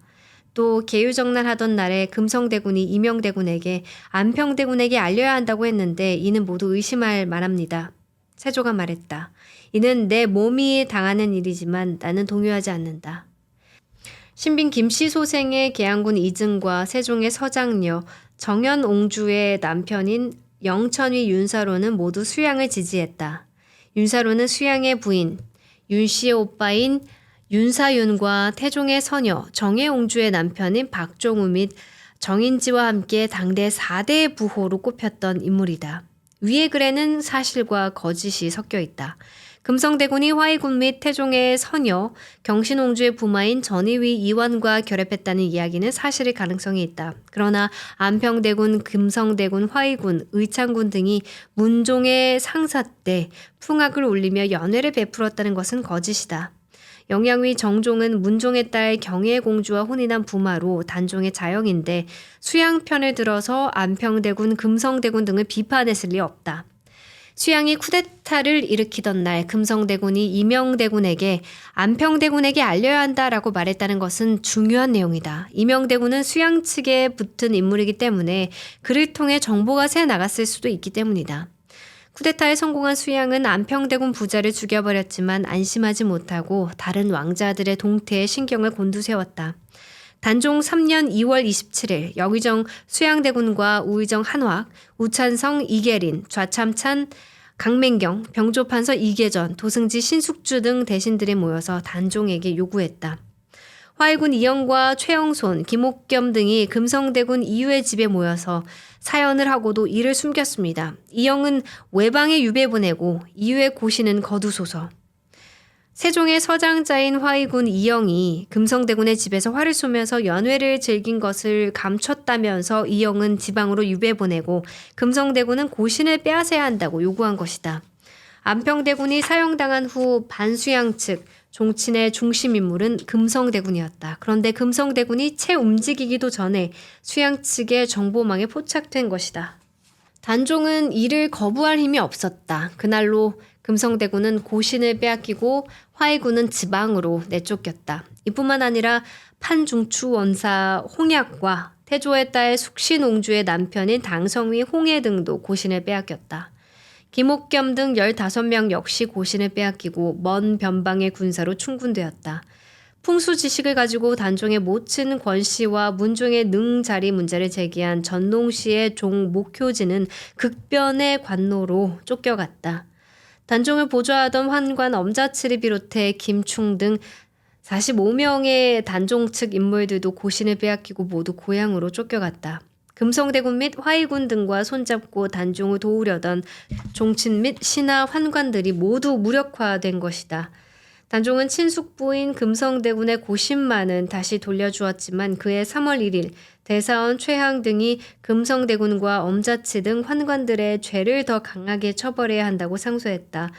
또 계유정난하던 날에 금성대군이 이명대군에게 안평대군에게 알려야 한다고 했는데 이는 모두 의심할 만합니다. 세조가 말했다. 이는 내 몸이 당하는 일이지만 나는 동요하지 않는다. 신빈 김씨 소생의 계양군 이증과 세종의 서장녀 정현옹주의 남편인 영천위 윤사로는 모두 수양을 지지했다. 윤사로는 수양의 부인, 윤 씨의 오빠인 윤사윤과 태종의 서녀 정혜옹주의 남편인 박종우 및 정인지와 함께 당대 4대 부호로 꼽혔던 인물이다. 위의 글에는 사실과 거짓이 섞여 있다. 금성대군이 화의군 및 태종의 서녀 경신옹주의 부마인 전의위 이완과 결합했다는 이야기는 사실일 가능성이 있다. 그러나 안평대군, 금성대군, 화의군, 의창군 등이 문종의 상사 때 풍악을 울리며 연회를 베풀었다는 것은 거짓이다. 영양위 정종은 문종의 딸 경혜공주와 혼인한 부마로 단종의 자영인데 수양편을 들어서 안평대군, 금성대군 등을 비판했을 리 없다. 수양이 쿠데타를 일으키던 날 금성대군이 이명대군에게 안평대군에게 알려야 한다라고 말했다는 것은 중요한 내용이다. 이명대군은 수양 측에 붙은 인물이기 때문에 그를 통해 정보가 새 나갔을 수도 있기 때문이다. 쿠데타에 성공한 수양은 안평대군 부자를 죽여버렸지만 안심하지 못하고 다른 왕자들의 동태에 신경을 곤두세웠다. 단종 3년 2월 27일 여의정 수양대군과 우의정 한확, 우찬성 이계린, 좌참찬 강맹경, 병조판서 이계전, 도승지 신숙주 등 대신들이 모여서 단종에게 요구했다. 화의군 이영과 최영손, 김옥겸 등이 금성대군 이유의 집에 모여서 사연을 하고도 이를 숨겼습니다. 이영은 외방에 유배 보내고 이유의 고시는 거두소서. 세종의 서장자인 화의군 이영이 금성대군의 집에서 화를 쏘면서 연회를 즐긴 것을 감췄다면서 이영은 지방으로 유배 보내고 금성대군은 고신을 빼앗아야 한다고 요구한 것이다. 안평대군이 사형당한 후 반수양 측 종친의 중심 인물은 금성대군이었다. 그런데 금성대군이 채 움직이기도 전에 수양 측의 정보망에 포착된 것이다. 단종은 이를 거부할 힘이 없었다. 그날로 금성대군은 고신을 빼앗기고 화의군은 지방으로 내쫓겼다. 이뿐만 아니라 판중추 원사 홍약과 태조의 딸 숙신옹주의 남편인 당성위 홍해 등도 고신을 빼앗겼다. 김옥겸 등 15명 역시 고신을 빼앗기고 먼 변방의 군사로 충군되었다. 풍수 지식을 가지고 단종의 모친 권씨와 문종의 능자리 문제를 제기한 전농씨의 종 목효지는 극변의 관노로 쫓겨갔다. 단종을 보좌하던 환관 엄자치를 비롯해 김충 등 45명의 단종 측 인물들도 고신을 빼앗기고 모두 고향으로 쫓겨갔다. 금성대군 및 화의군 등과 손잡고 단종을 도우려던 종친 및 신하 환관들이 모두 무력화된 것이다. 단종은 친숙부인 금성대군의 고신만은 다시 돌려주었지만 그해 3월 1일 대사원 최항 등이 금성대군과 엄자치 등 환관들의 죄를 더 강하게 처벌해야 한다고 상소했다.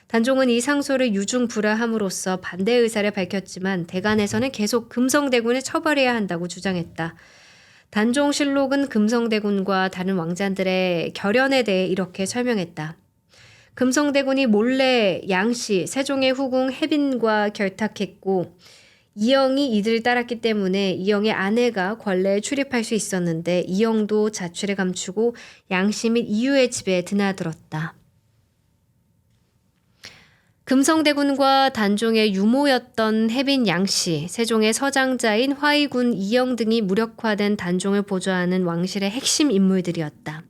단종은 이 상소를 유중불화함으로써 반대 의사를 밝혔지만 대간에서는 계속 금성대군을 처벌해야 한다고 주장했다. 단종실록은 금성대군과 다른 왕자들의 결연에 대해 이렇게 설명했다. 금성대군이 몰래 양씨 세종의 후궁 해빈과 결탁했고 이영이 이들을 따랐기 때문에 이영의 아내가 관내에 출입할 수 있었는데 이영도 자취를 감추고 양씨 및 이유의 집에 드나들었다. 금성대군과 단종의 유모였던 해빈 양씨, 세종의 서장자인 화의군 이영 등이 무력화된 단종을 보좌하는 왕실의 핵심 인물들이었다.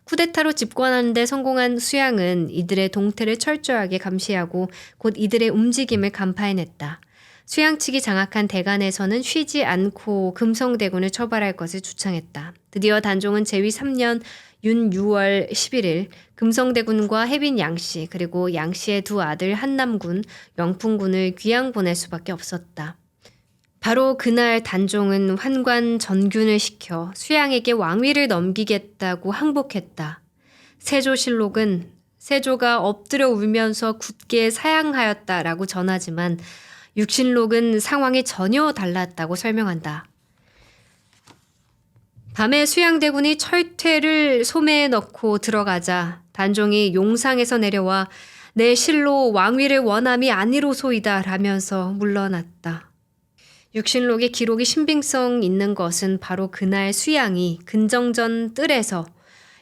쿠데타로 집권하는 데 성공한 수양은 이들의 동태를 철저하게 감시하고 곧 이들의 움직임을 간파해냈다. 수양 측이 장악한 대간에서는 쉬지 않고 금성대군을 처벌할 것을 주창했다. 드디어 단종은 제위 3년 윤 6월 11일 금성대군과 해빈 양씨 그리고 양씨의 두 아들 한남군, 영풍군을 귀양 보낼 수밖에 없었다. 바로 그날 단종은 환관 전균을 시켜 수양에게 왕위를 넘기겠다고 항복했다. 세조실록은 세조가 엎드려 울면서 굳게 사양하였다라고 전하지만 육신록은 상황이 전혀 달랐다고 설명한다. 밤에 수양대군이 철퇴를 소매에 넣고 들어가자 단종이 용상에서 내려와 내 실로 왕위를 원함이 아니로소이다 라면서 물러났다. 육신록의 기록이 신빙성 있는 것은 바로 그날 수양이 근정전 뜰에서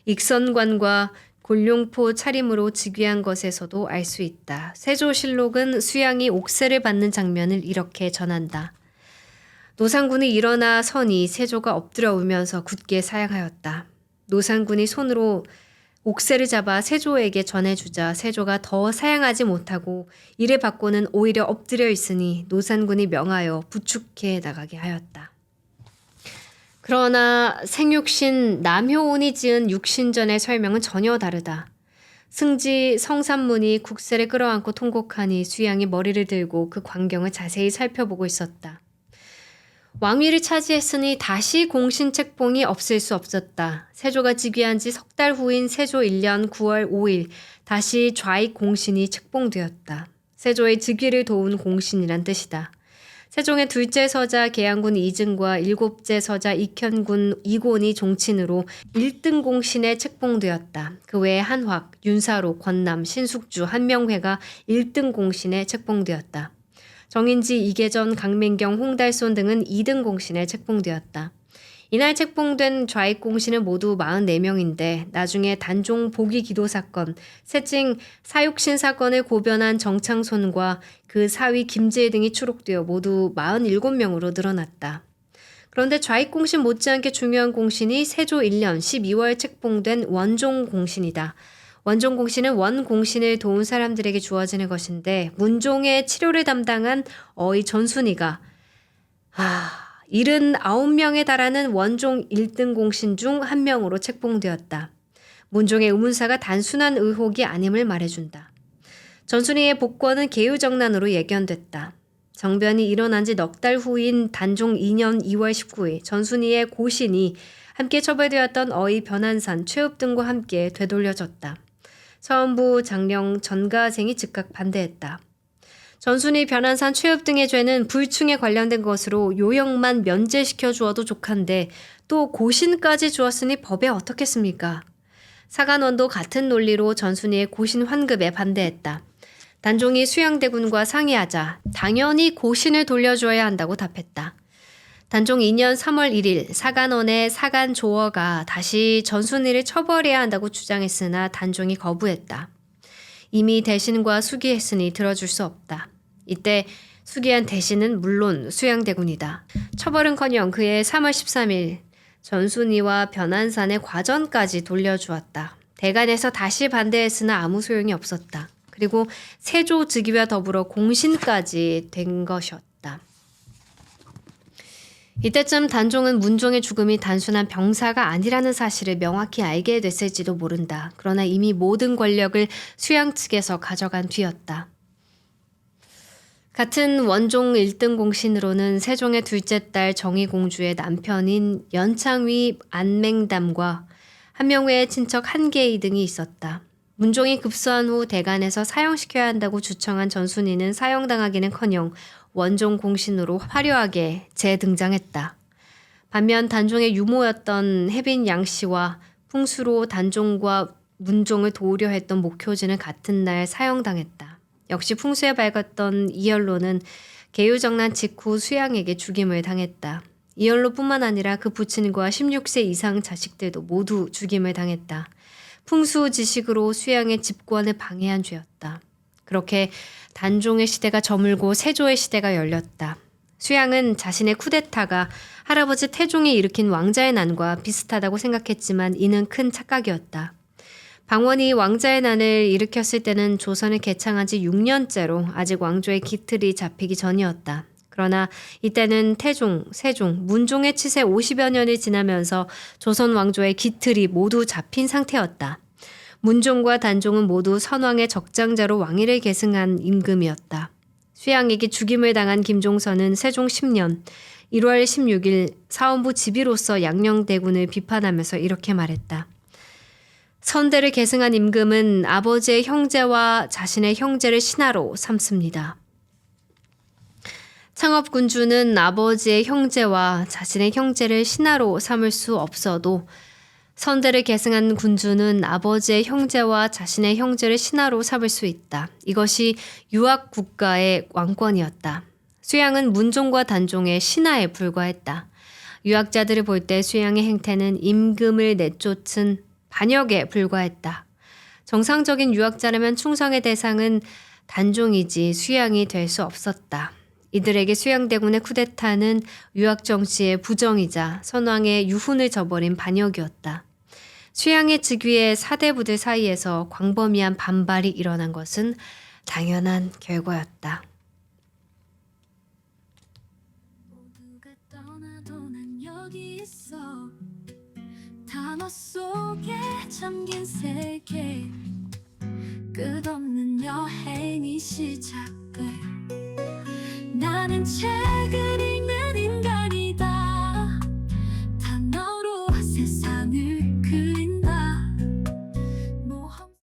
익선관과 골룡포 차림으로 즉위한 것에서도 알 수 있다. 세조실록은 수양이 옥새를 받는 장면을 이렇게 전한다. 노상군이 일어나 서니 세조가 엎드려 울면서 굳게 사양하였다. 노상군이 손으로 옥새를 잡아 세조에게 전해주자 세조가 더 사양하지 못하고 이를 받고는 오히려 엎드려 있으니 노산군이 명하여 부축해 나가게 하였다. 그러나 생육신 남효온이 지은 육신전의 설명은 전혀 다르다. 승지 성삼문이 국세를 끌어안고 통곡하니 수양이 머리를 들고 그 광경을 자세히 살펴보고 있었다. 왕위를 차지했으니 다시 공신 책봉이 없을 수 없었다. 세조가 즉위한 지 석 달 후인 세조 1년 9월 5일 다시 좌익 공신이 책봉되었다. 세조의 즉위를 도운 공신이란 뜻이다. 세종의 둘째 서자 계양군 이증과 일곱째 서자 익현군 이곤이 종친으로 1등 공신에 책봉되었다. 그 외에 한확, 윤사로, 권남, 신숙주, 한명회가 1등 공신에 책봉되었다. 정인지, 이계전, 강민경, 홍달손 등은 2등 공신에 책봉되었다. 이날 책봉된 좌익 공신은 모두 44명인데 나중에 단종 복위 기도 사건, 세칭 사육신 사건을 고변한 정창손과 그 사위 김재일 등이 추록되어 모두 47명으로 늘어났다. 그런데 좌익 공신 못지않게 중요한 공신이 세조 1년 12월 책봉된 원종 공신이다. 원종 공신은 원 공신을 도운 사람들에게 주어지는 것인데 문종의 치료를 담당한 어이 전순이가 79명에 달하는 원종 1등 공신 중 한 명으로 책봉되었다. 문종의 의문사가 단순한 의혹이 아님을 말해준다. 전순이의 복권은 계유정난으로 예견됐다. 정변이 일어난 지 넉 달 후인 단종 2년 2월 19일 전순이의 고신이 함께 처벌되었던 어이 변한산, 최읍 등과 함께 되돌려졌다. 서원부 장령 전가생이 즉각 반대했다. 전순이 변한산 최읍 등의 죄는 불충에 관련된 것으로 요역만 면제시켜 주어도 족한데 또 고신까지 주었으니 법에 어떻겠습니까? 사간원도 같은 논리로 전순이의 고신 환급에 반대했다. 단종이 수양대군과 상의하자 당연히 고신을 돌려줘야 한다고 답했다. 단종 2년 3월 1일 사간원의 사간조어가 다시 전순이를 처벌해야 한다고 주장했으나 단종이 거부했다. 이미 대신과 수기했으니 들어줄 수 없다. 이때 수기한 대신은 물론 수양대군이다. 처벌은커녕 그해 3월 13일 전순이와 변한산의 과전까지 돌려주었다. 대간에서 다시 반대했으나 아무 소용이 없었다. 그리고 세조 즉위와 더불어 공신까지 된 것이었다. 이때쯤 단종은 문종의 죽음이 단순한 병사가 아니라는 사실을 명확히 알게 됐을지도 모른다. 그러나 이미 모든 권력을 수양 측에서 가져간 뒤였다. 같은 원종 1등 공신으로는 세종의 둘째 딸 정의공주의 남편인 연창위 안맹담과 한명회의 친척 한계이 등이 있었다. 문종이 급소한 후 대간에서 사형시켜야 한다고 주청한 전순이는 사형당하기는커녕 원종 공신으로 화려하게 재등장했다. 반면 단종의 유모였던 혜빈 양씨와 풍수로 단종과 문종을 도우려 했던 목효진은 같은 날 사형당했다. 역시 풍수에 밝았던 이열로는 계유정난 직후 수양에게 죽임을 당했다. 이열로뿐만 아니라 그 부친과 16세 이상 자식들도 모두 죽임을 당했다. 풍수 지식으로 수양의 집권을 방해한 죄였다. 그렇게 단종의 시대가 저물고 세조의 시대가 열렸다. 수양은 자신의 쿠데타가 할아버지 태종이 일으킨 왕자의 난과 비슷하다고 생각했지만 이는 큰 착각이었다. 방원이 왕자의 난을 일으켰을 때는 조선을 개창한 지 6년째로 아직 왕조의 기틀이 잡히기 전이었다. 그러나 이때는 태종, 세종, 문종의 치세 50여 년이 지나면서 조선 왕조의 기틀이 모두 잡힌 상태였다. 문종과 단종은 모두 선왕의 적장자로 왕위를 계승한 임금이었다. 수양에게 죽임을 당한 김종선은 세종 10년 1월 16일 사원부 지비로서 양녕대군을 비판하면서 이렇게 말했다. 선대를 계승한 임금은 아버지의 형제와 자신의 형제를 신하로 삼습니다. 창업군주는 아버지의 형제와 자신의 형제를 신하로 삼을 수 없어도 선대를 계승한 군주는 아버지의 형제와 자신의 형제를 신하로 삼을 수 있다. 이것이 유학국가의 왕권이었다. 수양은 문종과 단종의 신하에 불과했다. 유학자들을 볼 때 수양의 행태는 임금을 내쫓은 반역에 불과했다. 정상적인 유학자라면 충성의 대상은 단종이지 수양이 될 수 없었다. 이들에게 수양대군의 쿠데타는 유학 정치의 부정이자 선왕의 유훈을 저버린 반역이었다. 취향의 직위의 사대부들 사이에서 광범위한 반발이 일어난 것은 당연한 결과였다. 모두가 떠나도 난 여기 있어. 단어 속에 잠긴 세계, 끝없는 여행이 시작돼. 나는 책을